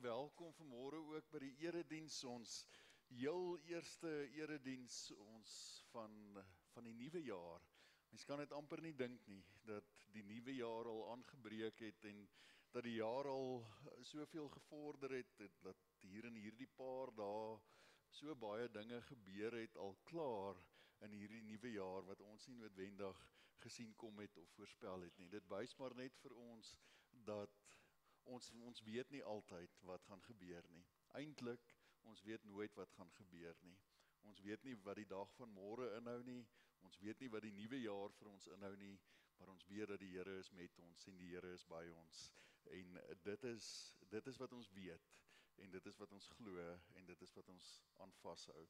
welkom vanmôre ook by die erediens, ons heel eerste erediens ons van die nuwe jaar. Mens kan dit amper nie dink nie, dat die nuwe jaar al aangebreek het en dat die jaar al soveel gevorder het, dat hier in hierdie paar dae so baie dinge gebeur het al klaar in hierdie nuwe jaar wat ons nie noodwendig gesien kom het of voorspel het nie. Dit wys maar net vir ons dat ons weet nie altyd wat gaan gebeur nie. Eintlik, ons weet nooit wat gaan gebeur nie. Ons weet nie wat die dag van môre inhou nie. Ons weet nie wat die nuwe jaar vir ons inhou nie, maar ons weet dat die Here is met ons en die Here is by ons. En dit is wat ons weet en dit is wat ons glo en dit is wat ons aan vashou.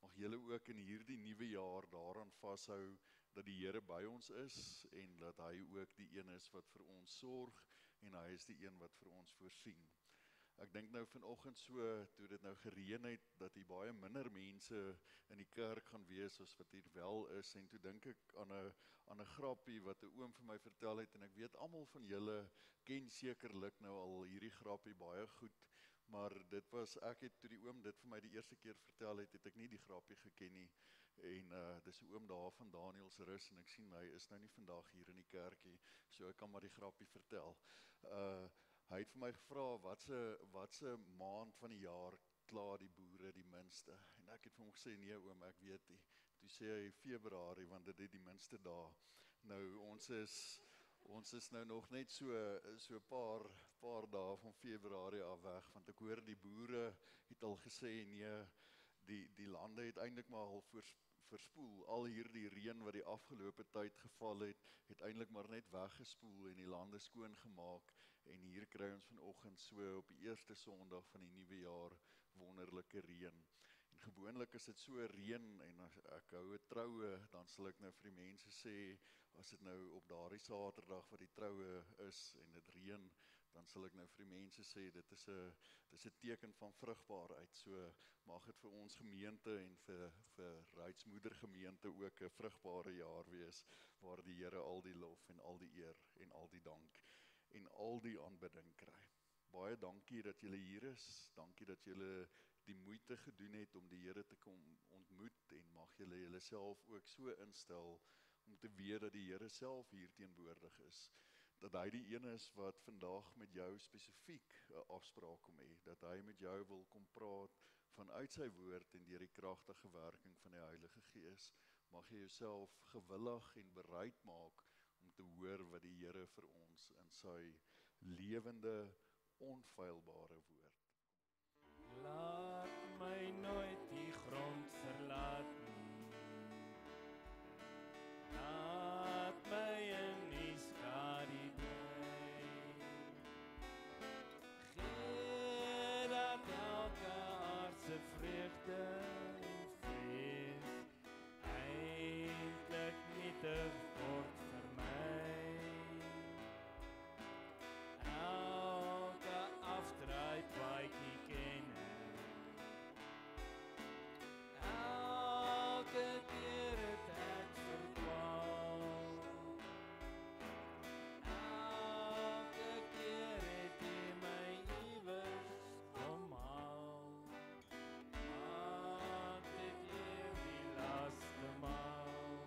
Mag julle ook in hierdie nuwe jaar daaraan vashou dat die Here by ons is en dat hy ook die een is wat vir ons sorg en hy is die een wat vir ons voorsien. Ek dink nou vanoggend so, toe dit nou gereën het, dat hier baie minder mense in die kerk gaan wees as wat hier wel is, en toe dink ek aan 'n grappie wat 'n oom vir my vertel het, en ek weet almal van julle ken sekerlik nou al hierdie grappie baie goed, maar dit was, ek het toe die oom dit vir my die eerste keer vertel het ek nie die grappie geken nie, en dis 'n oom daar van Danielsrus, en ek sien hy is nou nie vandag hier in die kerkie, so ek kan maar die grappie vertel. Hy het vir my gevra, watse maand van die jaar kla die boere die minste? En ek het vir hom gesê, nee oom, ek weet nie. Toe sê hy Februarie, want dit het die minste dae. Nou, ons is nou nog net so 'n paar dae van Februarie af weg, want ek hoor die boere het al gesê, nee, die lande het eintlik maar al verspoel. Al hierdie reën wat die afgelope tyd geval het eintlik maar net weggespoel en die lande skoon gemaak. En hier kry ons vanoggend so op die eerste Sondag van die nuwe jaar wonderlike reën. En gewoonlik is dit so reën en as ek hou 'n troue, dan sal ek nou vir die mense sê, as dit nou op daardie Saterdag wat die troue is en dit reën, dan sal ek nou vir die mense sê, dit is 'n teken van vrugbaarheid. So mag dit vir ons gemeente en vir Rydsmoedergemeente ook 'n vrugbare jaar wees, waar die Here al die lof en al die eer en al die dank en al die aanbidding kry. Baie dankie dat julle hier is, dankie dat julle die moeite gedoen het om die Here te kom ontmoet, en mag julle julleself ook so instel om te weet dat die Here self hier teenwoordig is, dat hy die een is wat vandag met jou spesifiek 'n afspraak kom hê, dat hy met jou wil kom praat vanuit sy woord en deur die kragtige werking van die Heilige Gees. Mag jy jouself gewillig en bereid maak om te hoor wat die Here vir ons in sy lewende, onfeilbare woord. Laat my nooit die grond verlaat nie. Laat my in die skadu bly. Gee dat elke aardse vreugde en vrees eindelijk nietig word vir my. Elke afdraai paadjie ken ek. Elke keer het ek verdwaal. Elke keer het jy my iewers kom haal. Want dit leer die laaste maal.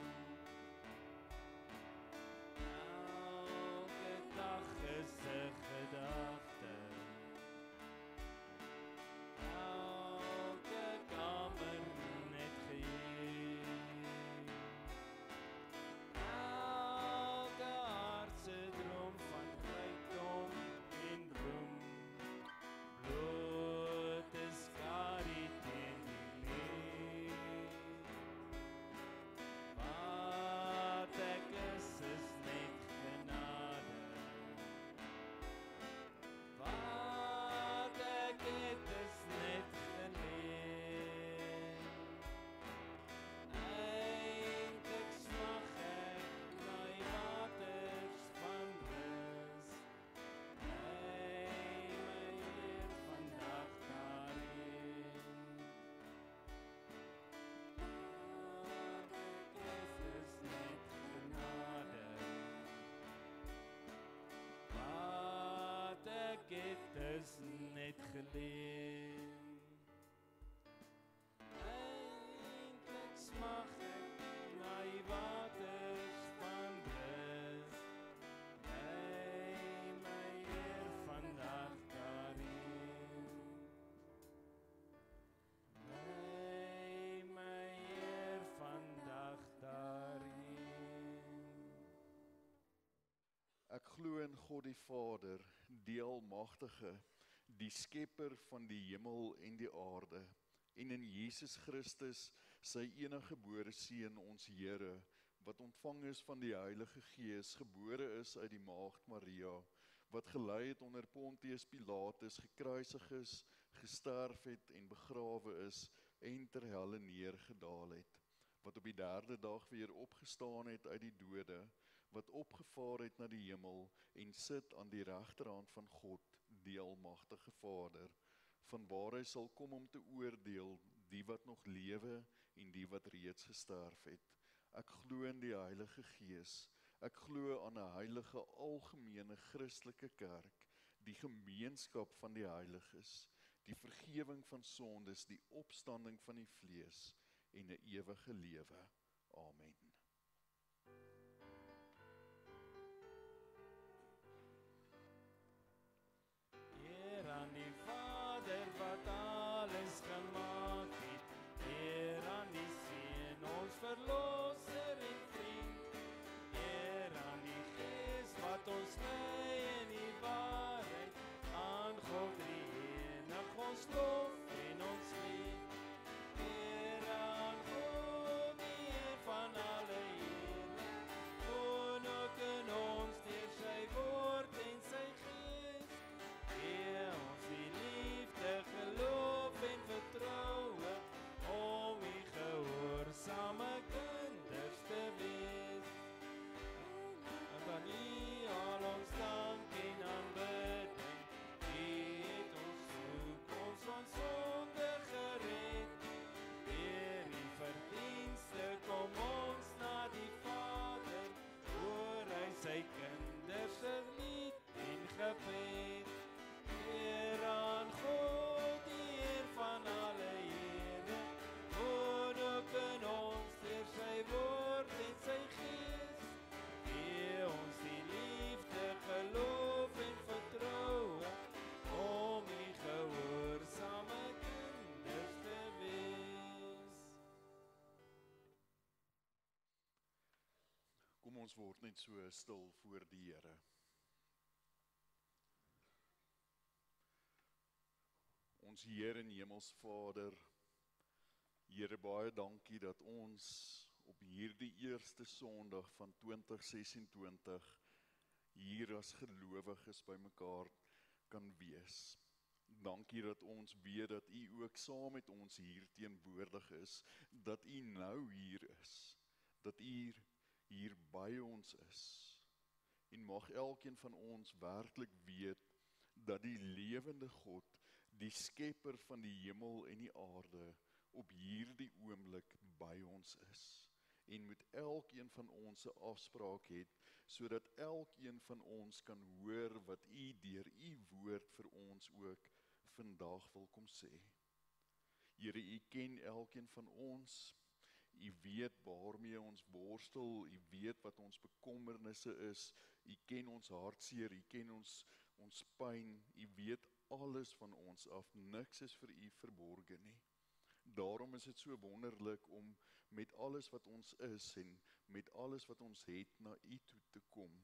geleen. Eindelijk smag ek na die waters van blus. Lei my Heer vandag daarin. Lei my Heer vandag daarin. Ek glo in God die Vader, die Almagtige, die skepper van die hemel en die aarde, en in Jesus Christus, sy eniggebore Seun, ons Here, wat ontvang is van die Heilige Gees, gebore is uit die Maagd Maria, wat gelei het onder Pontius Pilatus, gekruisig is, gesterf het en begrawe is, en ter helle neergedaal het, wat op die 3de dag weer opgestaan het uit die dode, wat opgevaar het na die hemel, en sit aan die regterhand van God, die Almagtige Vader, vanwaar hy sal kom om te oordeel, die wat nog lewe, en die wat reeds gesterf het. Ek glo in die Heilige Gees, ek glo aan 'n heilige algemene Christelike kerk, die gemeenskap van die heiliges, die vergewing van sondes, die opstanding van die vlees, en 'n ewige lewe. Amen. Eer aan die Vader wat alles gemaak het, eer aan die Seun, ons verlosser en vriend, eer aan die Gees wat ons lei in die waarheid, aan God die enig ons lof en ons lief, eer aan God die Heer van alle Here, woon ook in ons deur sy woord en sy Gees, gee ons die liefde, geloof en vertroue, om die gehoorsame kinders te wees. En van U al ons dank en aanbidding, U het ons soek, ons van sonde gered. Deur U verdienste kom ons na die Vader, hoor hy sy kinders se lied en gebed. Eer aan God, die Heer van alle Here, woon ook in ons deur sy woord en sy Gees. Gee ons die liefde, geloof en vertroue, om U gehoorsame kinders te wees. Kom ons word net so stil voor die Here. Ons Heer en Hemelsvader, Here, baie dankie dat ons op hierdie eerste Sondag van 2026 hier as gelowiges by mekaar kan wees. Dankie dat ons weet dat U ook saam met ons hier teenwoordig is, dat U nou hier is, dat U hier by ons is. En mag elkeen van ons werklik weet dat die lewende God, die skepper van die hemel en die aarde, op hierdie oomblik by ons is. En met elkeen van ons 'n afspraak het, sodat elkeen van ons kan hoor wat U deur U woord vir ons ook vandag wil kom sê. Here, U ken elkeen van ons, U weet waarmee ons worstel, U weet wat ons bekommernisse is, U ken ons hartseer, U ken ons pyn, U weet alles van ons af, niks is vir U verborge nie. Daarom is dit so wonderlik om met alles wat ons is en met alles wat ons het na U toe te kom,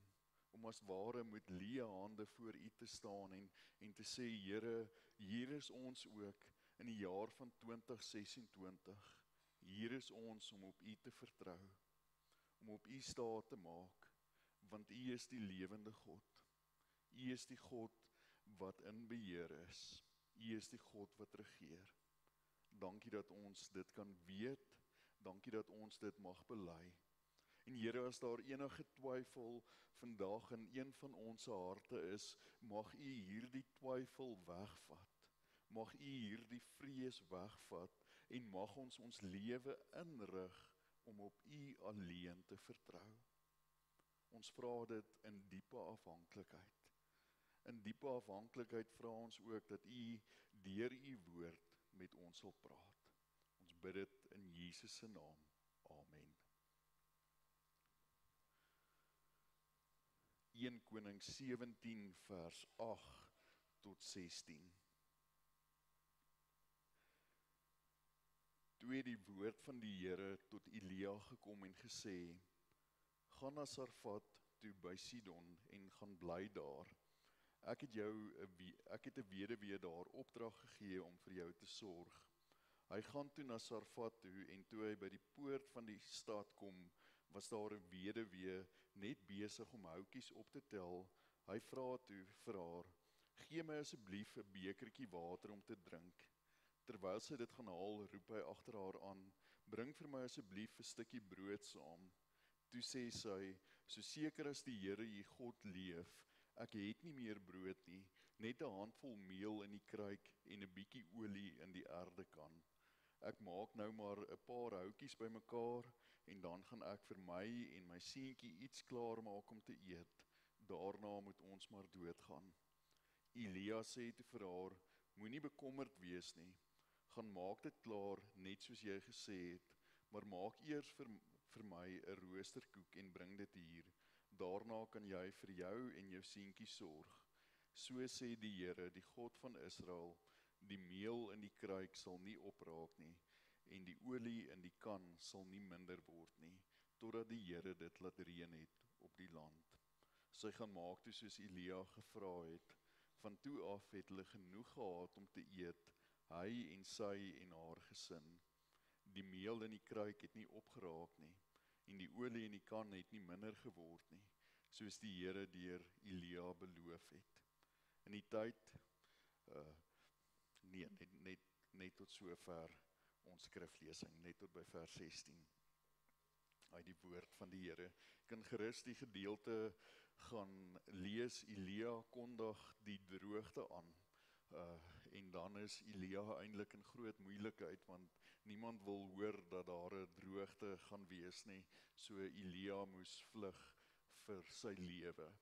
om as ware met leë hande voor U te staan en te sê, Here, hier is ons ook in die jaar van 2026, hier is ons om op U te vertrou, om op U staat te maak, want U is die lewende God, U is die God wat in beheer is, U is die God wat regeer. Dankie dat ons dit kan weet, dankie dat ons dit mag bely. En Here, as daar enige twyfel vandag in een van ons harte is, mag U hierdie twyfel wegvat, mag U hierdie vrees wegvat, en mag ons lewe inrig om op U alleen te vertrou. Ons vra dit in diepe afhanklikheid, in diepe afhanklikheid vra ons ook dat U deur U woord met ons sal praat. Ons bid dit in Jesus se naam. Amen. 1 Konings 17 vers 8 tot 16. Toe het die woord van die Here tot Elia gekom en gesê, gaan na Sarfat toe by Sidon en gaan bly daar. Ek het 'n weduwee daar opdrag gegee om vir jou te sorg. Hy gaan toe na Sarfat toe en toe hy by die poort van die stad kom, was daar 'n weduwee net besig om houtjies op te tel. Hy vra toe vir haar, gee my asseblief 'n bekertjie water om te drink. Terwyl sy dit gaan haal, roep hy agter haar aan, bring vir my asseblief 'n stukkie brood saam. Toe sê sy, so seker as die Here jy God leef, ek het nie meer brood nie, net 'n handvol meel in die kruik en 'n bietjie olie in die erdekan. Ek maak nou maar 'n paar houtjies bymekaar en dan gaan ek vir my en my seentjie iets klaar maak om te eet. Daarna moet ons maar doodgaan. Elia sê toe vir haar, moenie bekommerd wees nie. Gaan maak dit klaar net soos jy gesê het, maar maak eers vir my 'n roosterkoek en bring dit hier. Daarna kan jy vir jou en jou seentjie sorg. So sê die Here, die God van Israel, die meel in die kruik sal nie opraak nie, en die olie in die kan sal nie minder word nie, totdat die Here dit laat reën het op die land. Sy gaan maak toe soos Elia gevra het. Van toe af het hulle genoeg gehad om te eet, hy en sy en haar gesin. Die meel in die kruik het nie opgeraak nie, en die olie in die kan het nie minder geword nie, soos die Here deur Elia beloof het. In die tyd, net tot sover ons skriflesing, net tot by vers 16. Uit die woord van die Here. Ek kan gerus die gedeelte gaan lees. Elia kondig die droogte aan. En dan is Elia eintlik in groot moeilikheid, want niemand wil hoor dat daar 'n droogte gaan wees nie. So Elia moes vlug vir sy lewe.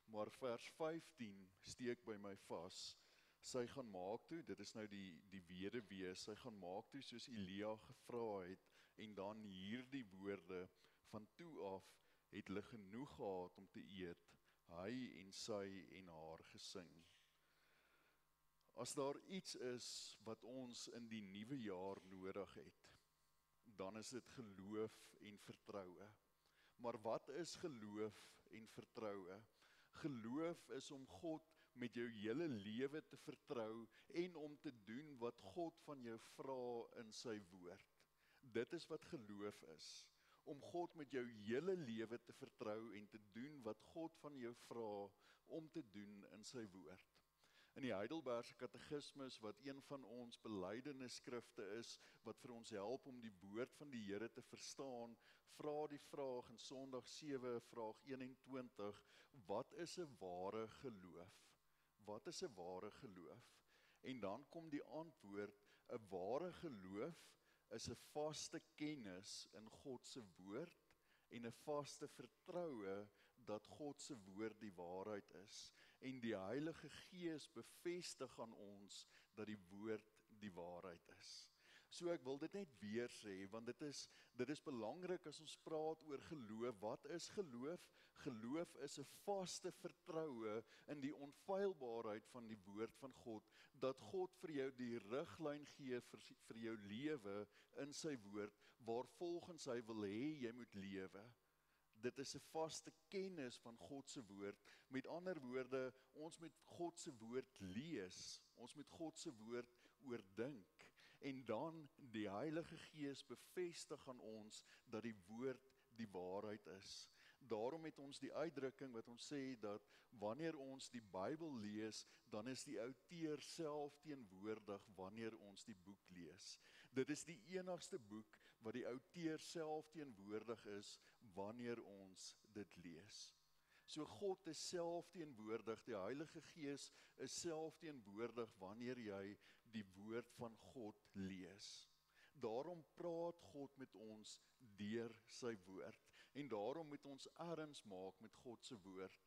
Maar vers 15 steek by my vas. Sy gaan maak toe, dit is nou die weduwee, sy gaan maak toe soos Elia gevra het, en dan hierdie woorde, van toe af het hulle genoeg gehad om te eet, hy en sy en haar gesin. As daar iets is wat ons in die nuwe jaar nodig het, dan is dit geloof en vertroue. Maar wat is geloof en vertroue? Geloof is om God met jou hele lewe te vertrou en om te doen wat God van jou vra in sy woord. Dit is wat geloof is. Om God met jou hele lewe te vertrou en te doen wat God van jou vra om te doen in sy woord. In die Heidelbergse Katekismus, wat een van ons belydenisskrifte is, wat vir ons help om die woord van die Here te verstaan, vra die vraag in Sondag 7, vraag 21, wat is 'n ware geloof? Wat is 'n ware geloof? En dan kom die antwoord, 'n ware geloof is 'n vaste kennis in God se woord en 'n vaste vertroue dat God se woord die waarheid is. En die Heilige Gees bevestig aan ons dat die woord die waarheid is. So ek wil dit net weer sê, want dit is belangrik as ons praat oor geloof. Wat is geloof? Geloof is 'n vaste vertroue in die onfeilbaarheid van die woord van God, dat God vir jou die riglyn gee vir jou lewe in sy woord, waarvolgens hy wil hê jy moet lewe. Dit is 'n vaste kennis van God se woord. Met ander woorde, ons moet God se woord lees. Ons moet God se woord oordink. En dan die Heilige Gees bevestig aan ons dat die woord die waarheid is. Daarom het ons die uitdrukking wat ons sê dat wanneer ons die Bybel lees, dan is die outeur self teenwoordig wanneer ons die boek lees. Dit is die enigste boek wat die outeur self teenwoordig is wanneer ons dit lees. So God is self teenwoordig, die Heilige Gees is self teenwoordig wanneer jy die woord van God lees. Daarom praat God met ons deur sy woord. En daarom moet ons erns maak met God se woord.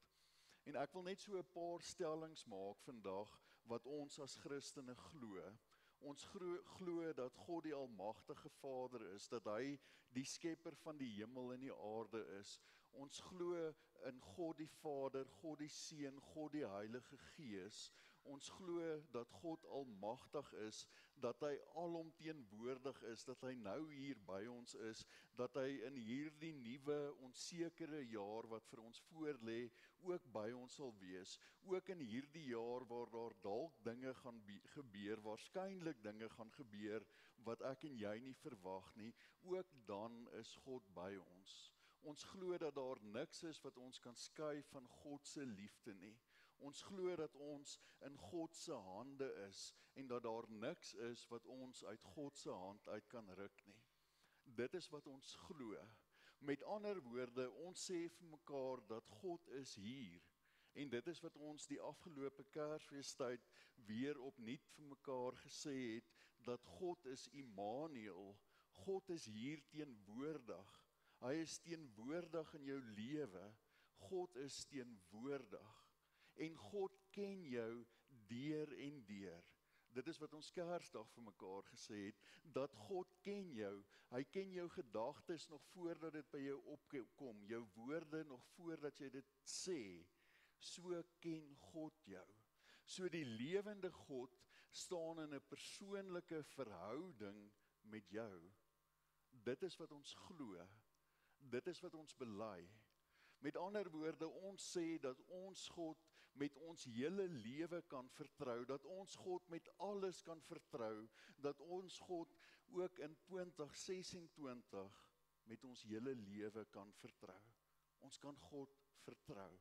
En ek wil net so 'n paar stellings maak vandag wat ons as Christene glo. Ons glo dat God die almagtige Vader is, dat hy die skepper van die hemel en die aarde is. Ons glo in God die Vader, God die Seun, God die Heilige Gees. Ons glo dat God almagtig is, dat hy alomteenwoordig is, dat hy nou hier by ons is, dat hy in hierdie nuwe onsekere jaar wat vir ons voorlê, ook by ons sal wees. Ook in hierdie jaar waar daar dalk dinge gaan gebeur, waarskynlik dinge gaan gebeur wat ek en jy nie verwag nie, ook dan is God by ons. Ons glo dat daar niks is wat ons kan skei van God se liefde nie. Ons glo dat ons in God se hande is en dat daar niks is wat ons uit God se hand uit kan ruk nie. Dit is wat ons glo. Met ander woorde, ons sê vir mekaar dat God is hier. En dit is wat ons die afgelope Kersfeestyd weer opnuut vir mekaar gesê het, dat God is Immanuel. God is hier teenwoordig. Hy is teenwoordig in jou lewe. God is teenwoordig. En God ken jou deur en deur. Dit is wat ons Kersdag vir mekaar gesê het, dat God ken jou. Hy ken jou gedagtes nog voordat dit by jou opkom, jou woorde nog voordat jy dit sê. So ken God jou. So die lewende God staan in 'n persoonlike verhouding met jou. Dit is wat ons glo. Dit is wat ons bely. Met ander woorde, ons sê dat ons God met ons hele lewe kan vertrou, dat ons God met alles kan vertrou, dat ons God ook in 2026 met ons hele lewe kan vertrou. Ons kan God vertrou.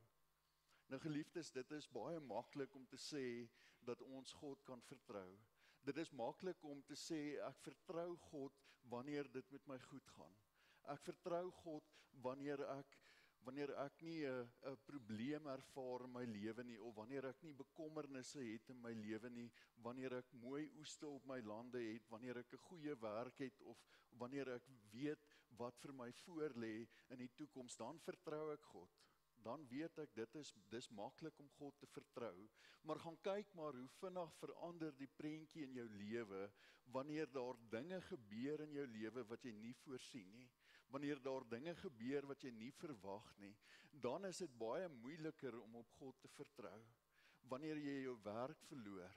Nou geliefdes, dit is baie maklik om te sê dat ons God kan vertrou. Dit is maklik om te sê, ek vertrou God wanneer dit met my goed gaan. Ek vertrou God wanneer ek nie 'n probleem ervaar in my lewe nie, of wanneer ek nie bekommernisse het in my lewe nie, wanneer ek mooi oeste op my lande het, wanneer ek 'n goeie werk het, of wanneer ek weet wat vir my voorlê in die toekoms, dan vertrou ek God. Dan weet ek, dis maklik om God te vertrou. Maar gaan kyk maar hoe vinnig verander die prentjie in jou lewe, wanneer daar dinge gebeur in jou lewe wat jy nie voorsien nie. Wanneer daar dinge gebeur wat jy nie verwag nie, dan is dit baie moeiliker om op God te vertrou. Wanneer jy jou werk verloor,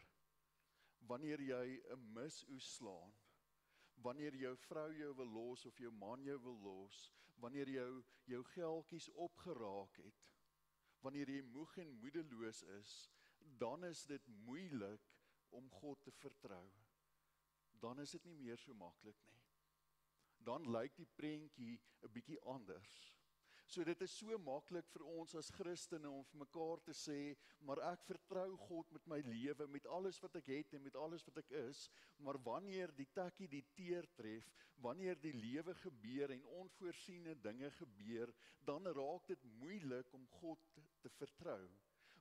wanneer jy 'n misoes slaan, wanneer jou vrou jou wil los of jou man jou wil los, wanneer jou geldjies opgeraak het, wanneer jy moeg en moedeloos is, dan is dit moeilik om God te vertrou. Dan is dit nie meer so maklik nie. Dan lyk die prentjie 'n bietjie anders. So dit is so maklik vir ons as Christene om vir mekaar te sê, maar ek vertrou God met my lewe, met alles wat ek het en met alles wat ek is, maar wanneer die tekkie die teer tref, wanneer die lewe gebeur en onvoorsiene dinge gebeur, dan raak dit moeilik om God te vertrou.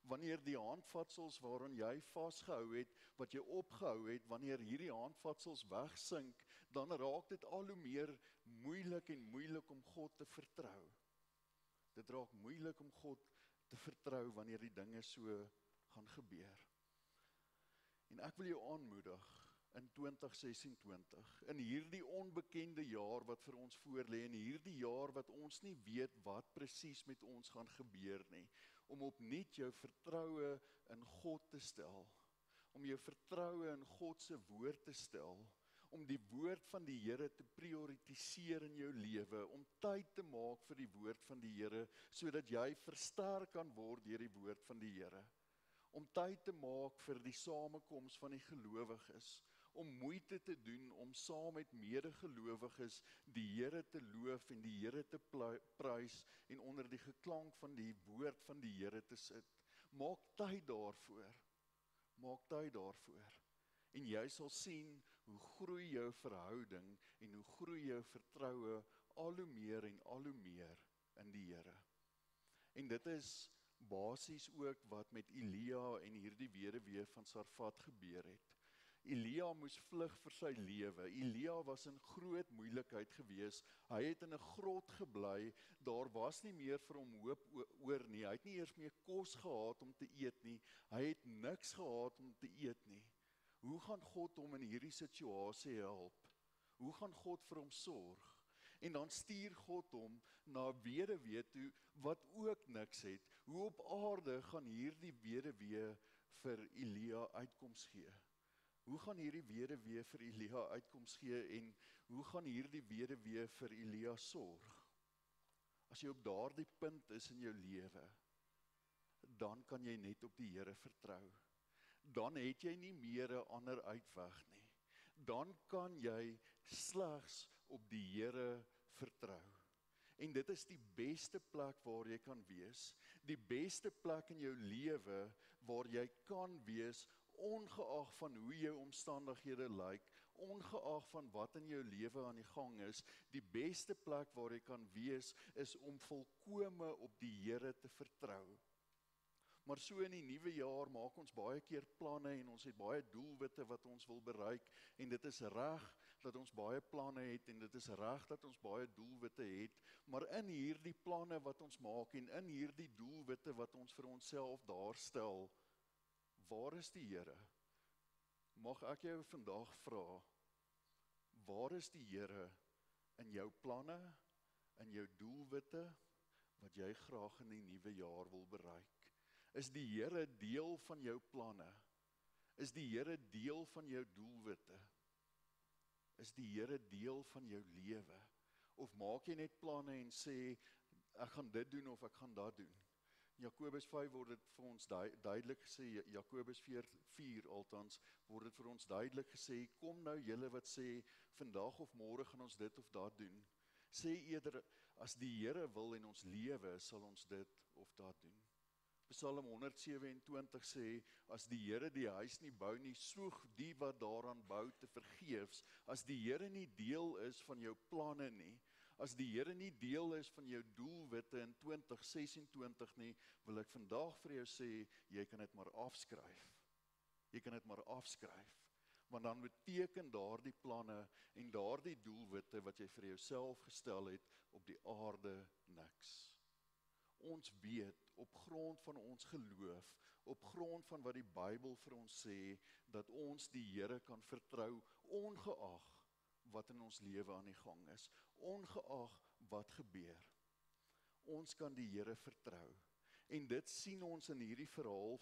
Wanneer die handvatsels waaraan jy vasgehou het, wat jy opgehou het, wanneer hierdie handvatsels wegsink, dan raak dit al hoe meer moeilik en moeilik om God te vertrou. Dit raak moeilik om God te vertrou wanneer die dinge so gaan gebeur. En ek wil jou aanmoedig in 2026, in hierdie onbekende jaar wat vir ons voorlê, in hierdie jaar wat ons nie weet wat presies met ons gaan gebeur nie, om opnuut jou vertroue in God te stel, om jou vertroue in God se woord te stel, om die woord van die Here te prioritiseer in jou lewe, om tyd te maak vir die woord van die Here, sodat jy versterk kan word deur die woord van die Here, om tyd te maak vir die samekoms van die gelowiges, om moeite te doen om saam met medegelowiges die Here te loof en die Here te prys en onder die geklank van die woord van die Here te sit. Maak tyd daarvoor. Maak tyd daarvoor. En jy sal sien hoe groei jou verhouding en hoe groei jou vertroue al hoe meer en al hoe meer in die Here. En dit is basies ook wat met Elia en hierdie weduwee van Sarfat gebeur het. Elia moes vlug vir sy lewe. Elia was in groot moeilikheid gewees. Hy het in 'n grot gebly. Daar was nie meer vir hom hoop oor nie. Hy het nie eers meer kos gehad om te eet nie. Hy het niks gehad om te eet nie. Hoe gaan God hom in hierdie situasie help? Hoe gaan God vir hom sorg? En dan stuur God hom na 'n weduwee toe wat ook niks het. Hoe op aarde gaan hierdie weduwee vir Elia uitkoms gee? Hoe gaan hierdie weduwee vir Elia uitkoms gee en hoe gaan hierdie weduwee vir Elia sorg? As jy op daardie punt is in jou lewe, dan kan jy net op die Here vertrou. Dan het jy nie meer 'n ander uitweg nie. Dan kan jy slegs op die Here vertrou. En dit is die beste plek waar jy kan wees. Die beste plek in jou lewe waar jy kan wees, ongeag van hoe jou omstandighede lyk, ongeag van wat in jou lewe aan die gang is. Die beste plek waar jy kan wees, is om volkome op die Here te vertrou. Maar so in die nuwe jaar maak ons baie keer planne en ons het baie doelwitte wat ons wil bereik, en dit is reg dat ons baie planne het en dit is reg dat ons baie doelwitte het, maar in hierdie planne wat ons maak en in hierdie doelwitte wat ons vir onsself daarstel, waar is die Here? Mag ek jou vandag vra, waar is die Here in jou planne, in jou doelwitte wat jy graag in die nuwe jaar wil bereik? Is die Here deel van jou planne? Is die Here deel van jou doelwitte? Is die Here deel van jou lewe? Of maak jy net planne en sê, ek gaan dit doen of ek gaan dat doen? Jakobus 5 word dit vir ons duidelik gesê, Jakobus 4 althans, word dit vir ons duidelik gesê, kom nou julle wat sê, vandag of môre gaan ons dit of dat doen. Sê eerder, as die Here wil in ons lewe, sal ons dit of dat doen. Psalm 127 sê, as die Here die huis nie bou nie, soeg die wat daaraan bou te vergeefs. As die Here nie deel is van jou planne nie, as die Here nie deel is van jou doelwitte in 2026 nie, wil ek vandag vir jou sê, jy kan dit maar afskryf. Jy kan dit maar afskryf. Want dan beteken daardie planne en daardie doelwitte wat jy vir jouself gestel het, op die aarde niks. Ons weet, op grond van ons geloof, op grond van wat die Bybel vir ons sê, dat ons die Here kan vertrou, ongeag wat in ons lewe aan die gang is, ongeag wat gebeur. Ons kan die Here vertrou. En dit sien ons in hierdie verhaal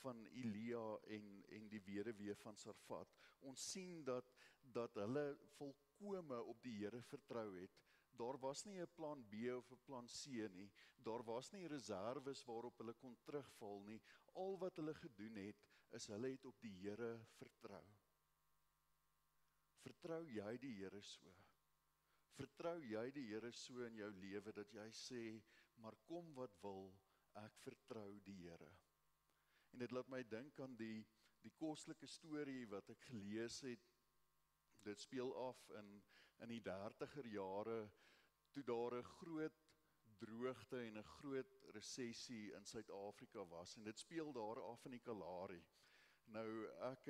van Elia en die weduwee van Sarfat. Ons sien dat hulle volkome op die Here vertrou het. Daar was nie 'n plan B of 'n plan C nie. Daar was nie reserves waarop hulle kon terugval nie. Al wat hulle gedoen het, is hulle het op die Here vertrou. Vertrou jy die Here so? Vertrou jy die Here so in jou lewe, dat jy sê, maar kom wat wil, ek vertrou die Here. En dit laat my dink aan die kostelike storie wat ek gelees het. Dit speel af in die 30er jare, toe daar 'n groot droogte en 'n groot resessie in Suid-Afrika was, en dit speel daar af in die Kalahari. Nou, ek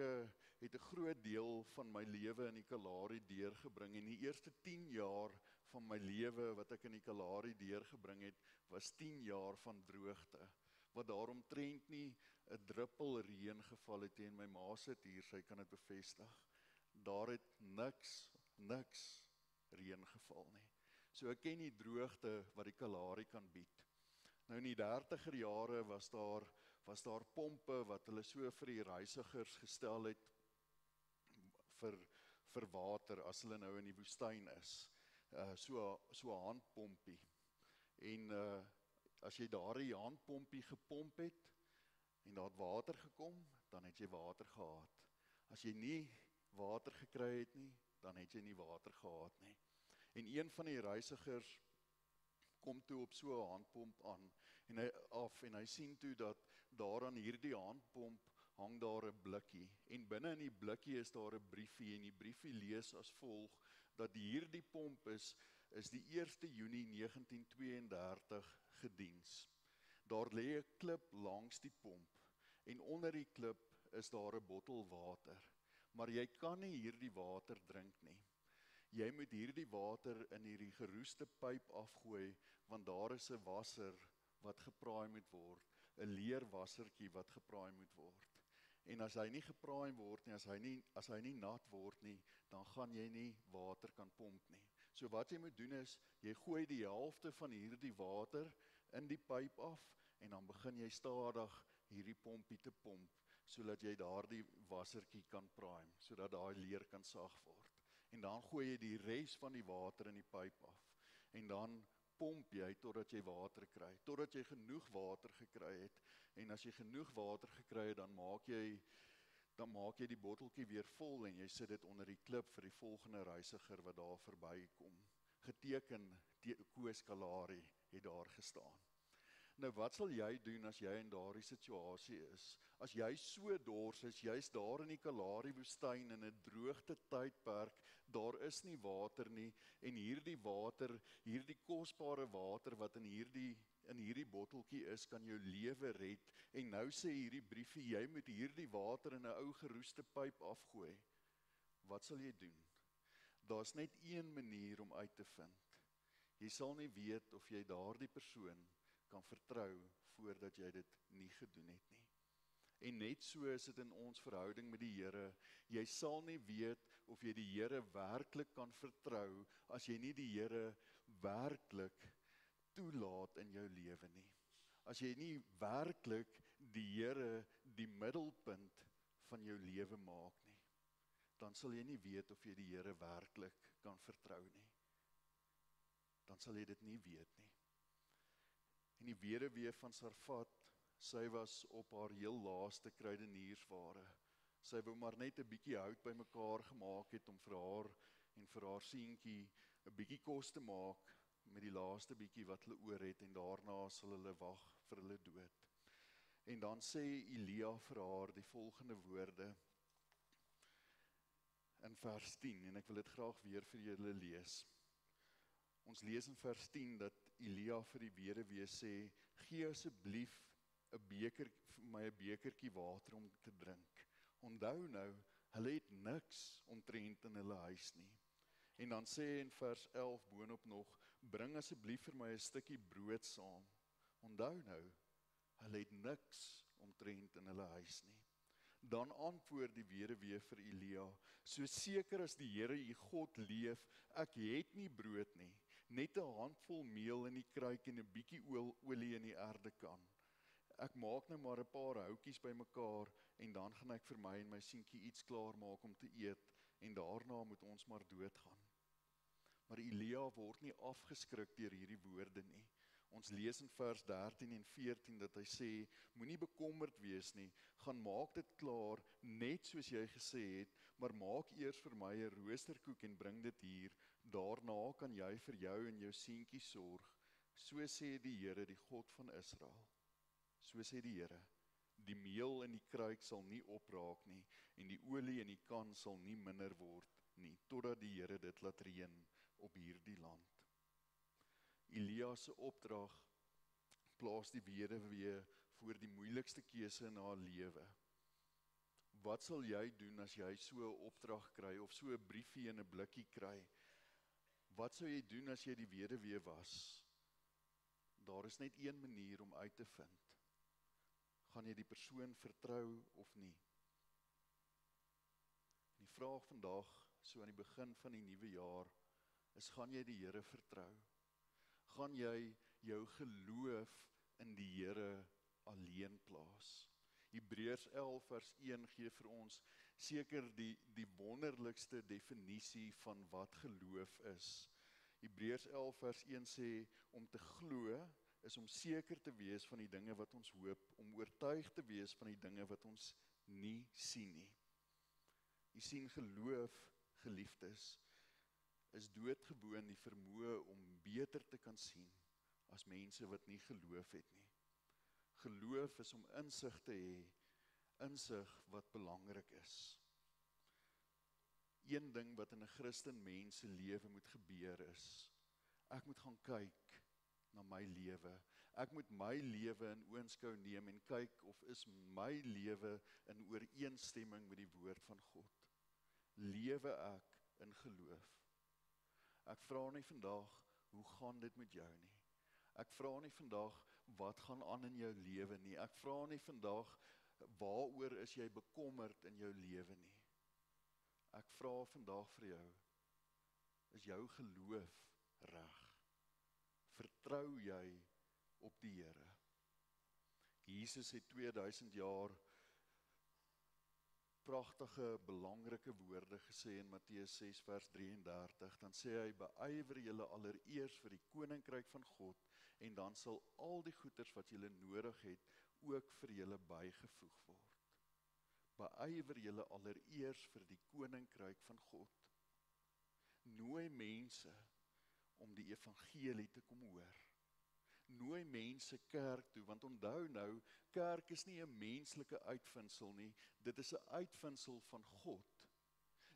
het 'n groot deel van my lewe in die Kalahari deurgebring, en die eerste 10 jaar van my lewe wat ek in die Kalahari deurgebring het, was 10 jaar van droogte, wat daar omtrent nie 'n druppel reën geval het nie, en my ma sit hier, sy kan dit bevestig. Daar het niks reën geval nie. So ek ken die droogte wat die Kalahari kan bied. Nou in die 30er jare was daar pompe wat hulle so vir die reisigers gestel het vir water as hulle nou in die woestyn is. So 'n handpompie. En as jy daardie handpompie gepomp het en daar het water gekom, dan het jy water gehad. As jy nie water gekry het nie, dan het jy nie water gehad nie. En een van die reisigers kom toe op so 'n handpomp aan en hy sien toe dat daar aan hierdie handpomp hang daar 'n blikkie, en binne in die blikkie is daar 'n briefie, en die briefie lees as volg, dat hierdie pomp is die 1 Junie 1932 gediens. Daar lê 'n klip langs die pomp, en onder die klip is daar 'n bottel water. maar jy kan nie hierdie water drink nie. Jy moet hierdie water in hierdie geroeste pyp afgooi, want daar is 'n wasser wat gepraai moet word, 'n leer wassertjie wat gepraai moet word. En as hy nie gepraai word nie, as hy nie nat word nie, dan gaan jy nie water kan pomp nie. So wat jy moet doen is, jy gooi die helfte van hierdie water in die pyp af, en dan begin jy stadig hierdie pompie te pomp, sodat jy daardie wassertjie kan praai, sodat daai leer kan sag word. En dan gooi jy die res van die water in die pyp af, en dan pomp jy totdat jy water kry, totdat jy genoeg water gekry het, en as jy genoeg water gekry het, dan maak jy die botteltjie weer vol, en jy sit dit onder die klip vir die volgende reisiger wat daar verby kom. Geteken, Koos Kalahari het daar gestaan. Nou wat sal jy doen as jy in daardie situasie is? As jy so dors is, jy's daar in die Kalahari woestyn in 'n droogte tydperk, daar is nie water nie, en hierdie water, hierdie kosbare water wat in hierdie botteltjie is, kan jou lewe red, en nou sê hierdie briefie, jy moet hierdie water in 'n ou geroeste pyp afgooi. Wat sal jy doen? Daar's net een manier om uit te vind. Jy sal nie weet of jy daardie persoon kan vertrou voordat jy dit nie gedoen het nie. En net so is dit in ons verhouding met die Here. Jy sal nie weet of jy die Here werklik kan vertrou as jy nie die Here werklik toelaat in jou lewe nie. As jy nie werklik die Here die middelpunt van jou lewe maak nie, dan sal jy nie weet of jy die Here werklik kan vertrou nie. Dan sal jy dit nie weet nie. En die weduwee van Sarfat, sy was op haar heel laaste kruideniersware. Sy wou maar net 'n bietjie hout bymekaar gemaak het om vir haar en vir haar seentjie 'n bietjie kos te maak met die laaste bietjie wat hulle oor het, en daarna sal hulle wag vir hulle dood. En dan sê Elia vir haar die volgende woorde in vers 10, en ek wil dit graag weer vir julle lees. Ons lees in vers 10 dat Elia vir die weduwee sê, gee asseblief vir my 'n bekertjie water om te drink. Onthou nou, hulle het niks omtrent in hulle huis nie. En dan sê in vers 11 boonop nog, bring asseblief vir my 'n stukkie brood saam. Onthou nou, hulle het niks omtrent in hulle huis nie. Dan antwoord die weduwee vir Elia, so seker as die Here u God leef, ek het nie brood nie, net 'n handvol meel in die kruik en 'n bietjie olie in die erdekan. Ek maak nou maar 'n paar houtjies bymekaar, en dan gaan ek vir my en my seentjie iets klaar maak om te eet, en daarna moet ons maar doodgaan. Maar Elia word nie afgeskrik deur hierdie woorde nie. Ons lees in vers 13 en 14 dat hy sê, moenie bekommerd wees nie, gaan maak dit klaar, net soos jy gesê het, maar maak eers vir my 'n roosterkoek en bring dit hier, daarna kan jy vir jou en jou seentjie sorg. So sê die Here, die God van Israel. So sê die Here, die meel in die kruik sal nie opraak nie, en die olie in die kan sal nie minder word nie, totdat die Here dit laat reën op hierdie land. Elia se opdrag plaas die weduwee voor die moeilikste keuse in haar lewe. Wat sal jy doen as jy so 'n opdrag kry, of so 'n briefie in 'n blikkie kry? Wat sou jy doen as jy die weduwee was? Daar is net een manier om uit te vind. Gaan jy die persoon vertrou of nie? Die vraag vandag, so aan die begin van die nuwe jaar, is, gaan jy die Here vertrou? Gaan jy jou geloof in die Here alleen plaas? Hebreërs 11 vers 1 gee vir ons seker die wonderlikste definisie van wat geloof is. Hebreërs 11 vers 1 sê, om te glo is om seker te wees van die dinge wat ons hoop, om oortuig te wees van die dinge wat ons nie sien nie. Jy sien, geloof, geliefdes, is doodgewoon die vermoë om beter te kan sien as mense wat nie geloof het nie. Geloof is om insig te hê, insig wat belangrik is. Een ding wat in 'n Christen mens se lewe moet gebeur is, ek moet gaan kyk na my lewe. Ek moet my lewe in oënskou neem en kyk of is my lewe in ooreenstemming met die woord van God. lewe ek in geloof. Ek vra nie vandag, hoe gaan dit met jou nie? Ek vra nie vandag, wat gaan aan in jou lewe nie? Ek vra nie vandag, waaroor is jy bekommerd in jou lewe nie? Ek vra vandag vir jou, is jou geloof reg? Vertrou jy op die Here? Jesus het 2000 jaar pragtige, belangrike woorde gesê in Matteus 6 vers 33, dan sê hy, beywer julle allereers vir die koninkryk van God, en dan sal al die goeders wat julle nodig het, ook vir julle bygevoeg word. Beywer julle allereers vir die koninkryk van God. Nooi mense om die evangelie te kom hoor. Nooi mense kerk toe, want onthou nou, kerk is nie 'n menslike uitvinding nie, dit is 'n uitvinding van God.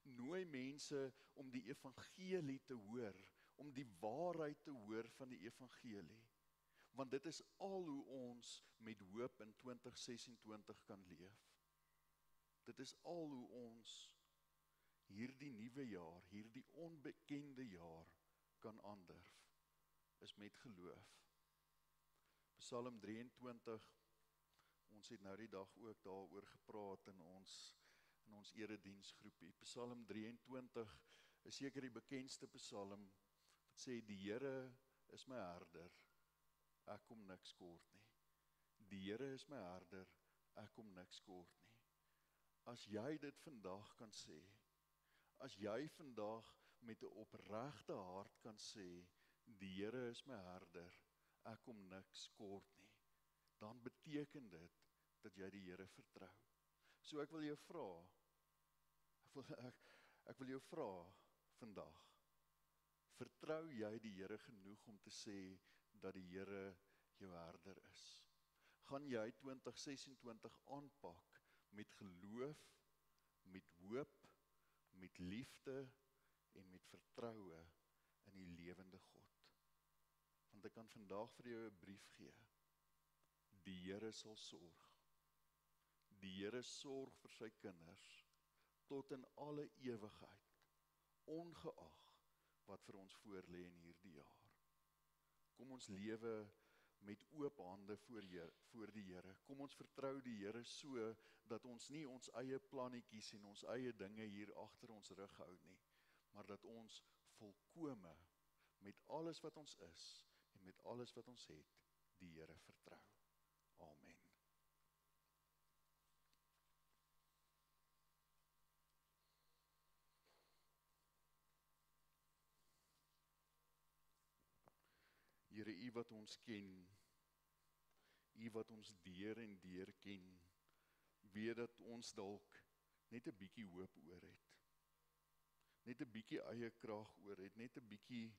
Nooi mense om die evangelie te hoor, om die waarheid te hoor van die evangelie. Want dit is al hoe ons met hoop in 2026 kan leef. Dit is al hoe ons hierdie nuwe jaar, hierdie onbekende jaar kan aandurf, is met geloof. Psalm 23, ons het nou die dag ook daaroor gepraat in ons erediensgroepie. Psalm 23 is seker die bekendste psalm, wat sê, die Here is my herder, ek kom niks kort nie. Die Here is my herder, ek kom niks kort nie. As jy dit vandag kan sê, as jy vandag met 'n opregte hart kan sê, die Here is my herder, ek kom niks kort nie, dan beteken dit, dat jy die Here vertrou. So ek wil jou vra, ek wil jou vra vandag, vertrou jy die Here genoeg om te sê, dat die Here jou herder is? Gaan jy 2026 aanpak met geloof, met hoop, met liefde en met vertroue in die lewende God? Want ek kan vandag vir jou 'n brief gee. Die Here sal sorg. Die Here sorg vir sy kinders tot in alle ewigheid, ongeag wat vir ons voorlê in hierdie jaar. Kom ons lewe met oop hande voor die Here. Kom ons vertrou die Here so, dat ons nie ons eie plannetjies en ons eie dinge hier agter ons rug hou nie, maar dat ons volkome, met alles wat ons is, en met alles wat ons het, die Here vertrou. Amen. Here, U wat ons ken, U wat ons deur en deur ken, weet dat ons dalk net 'n bietjie hoop oor het. Net 'n bietjie eie krag oor het, net 'n bietjie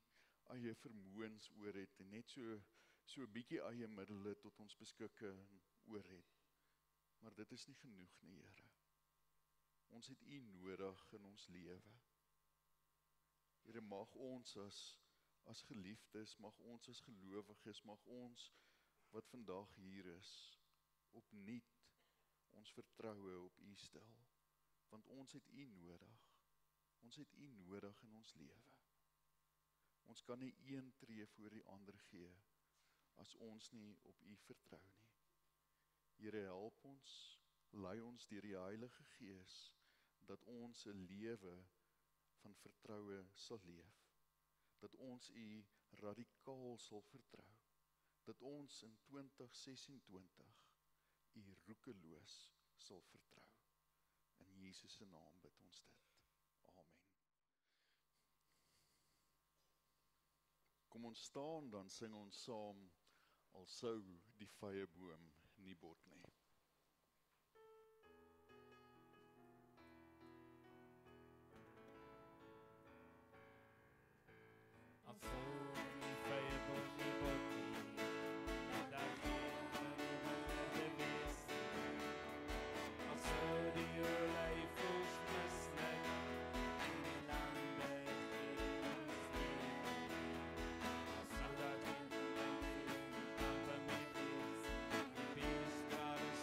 eie vermoëns oor het, en net so 'n bietjie eie middele tot ons beskikking oor het. Maar dit is nie genoeg nie, Here. Ons het U nodig in ons lewe. Here, mag ons as geliefdes, mag ons as gelowiges, mag ons wat vandag hier is, opnuut ons vertroue op U stel, want ons het U nodig. Ons het U nodig in ons lewe. Ons kan nie een tree voor die ander gee, as ons nie op U vertrou nie. Here, help ons, lei ons deur die Heilige Gees, dat ons 'n lewe van vertroue sal leef, dat ons U radikaal sal vertrou, dat ons in 2026 U roekeloos sal vertrou. In Jesus se naam bid ons dit. Amen. Kom ons staan, dan sing ons saam, al sou die vrye boom nie bot nie. Al sou die vrye boom nie bot nie, en daar geen wonder wees nie. Al sou die olyfboom mislyk, en die lande geen steen nie. Al sou daar geen amper meer wees, die beestware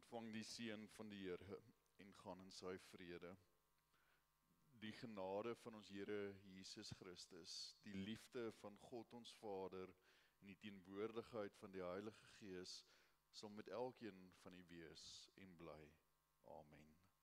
Ontvang die seën van die Here en gaan in sy vrede. Die genade van ons Here Jesus Christus, die liefde van God ons Vader en die teenwoordigheid van die Heilige Gees sal met elkeen van u wees en bly. Amen.